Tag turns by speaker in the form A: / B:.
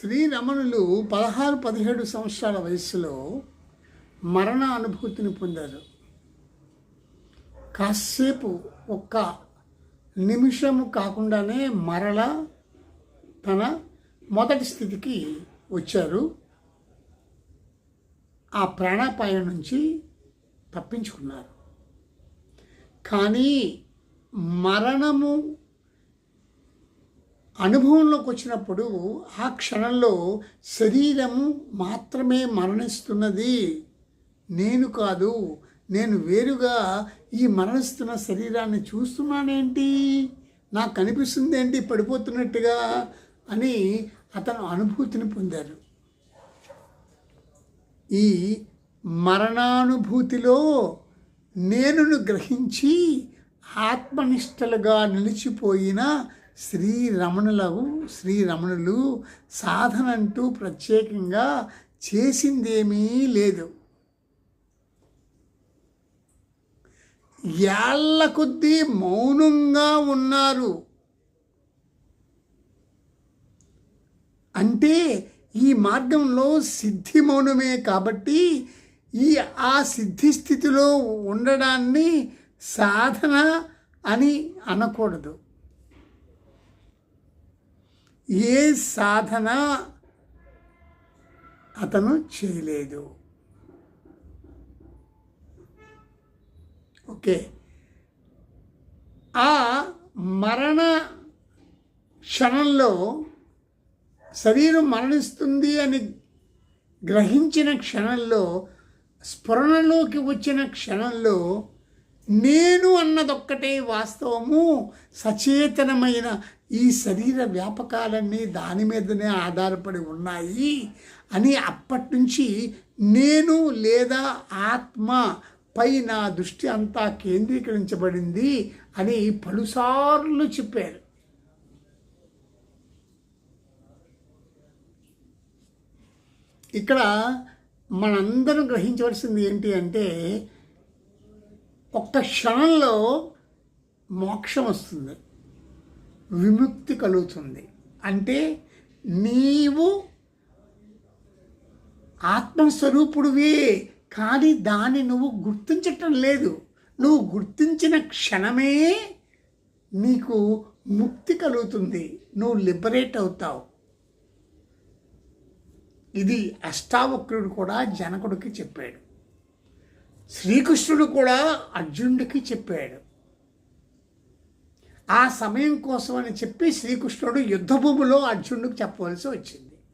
A: శ్రీరమణులు 16-17 సంవత్సరాల వయస్సులో మరణ అనుభూతిని పొందారు. కాసేపు ఒక్క నిమిషము కాకుండానే మరలా తన మొదటి స్థితికి వచ్చారు. ఆ ప్రాణాపాయం నుంచి తప్పించుకున్నారు. కానీ మరణము అనుభవంలోకి వచ్చినప్పుడు ఆ క్షణంలో శరీరము మాత్రమే మరణిస్తున్నది, నేను కాదు, నేను వేరుగా ఈ మరణిస్తున్న శరీరాన్ని చూస్తున్నానేంటి, నాకు కనిపిస్తుంది ఏంటి పడిపోతున్నట్టుగా అని అతను అనుభూతిని పొందారు. ఈ మరణానుభూతిలో నేనును గ్రహించి ఆత్మనిష్టలుగా నిలిచిపోయిన శ్రీరమణులు సాధన అంటూ ప్రత్యేకంగా చేసిందేమీ లేదు. ఏళ్ల కొద్దీ మౌనంగా ఉన్నారు. అంటే ఈ మార్గంలో సిద్ధి మౌనమే కాబట్టి ఆ సిద్ధి స్థితిలో ఉండడాన్ని సాధన అని అనకూడదు. ఏ సాధన అతను చేయలేదు. ఓకే, ఆ మరణ క్షణంలో శరీరం మరణిస్తుంది అని గ్రహించిన క్షణంలో, స్ఫురణలోకి వచ్చిన క్షణంలో నేను అన్నదొక్కటే వాస్తవము, సచేతనమైన ఈ శరీర వ్యాపకాలన్నీ దాని మీదనే ఆధారపడి ఉన్నాయి అని అప్పటి నుంచి నేను లేదా ఆత్మ పై నా దృష్టి అంతా కేంద్రీకరించబడింది అని పలుసార్లు చెప్పారు. ఇక్కడ మనందరం గ్రహించవలసింది ఏంటి అంటే, ఒక్క క్షణంలో మోక్షం వస్తుంది, విముక్తి కలుగుతుంది. అంటే నీవు ఆత్మస్వరూపుడివే, కానీ దాన్ని నువ్వు గుర్తించటం లేదు. నువ్వు గుర్తించిన క్షణమే నీకు ముక్తి కలుగుతుంది, నువ్వు లిబరేట్ అవుతావు. ఇది అష్టావక్రుడు కూడా జనకుడికి చెప్పాడు, శ్రీకృష్ణుడు కూడా అర్జునుడికి చెప్పాడు. ఆ సమయం కోసం అని చెప్పి శ్రీకృష్ణుడు యుద్ధభూమిలో అర్జునుడికి చెప్పవలసి వచ్చింది.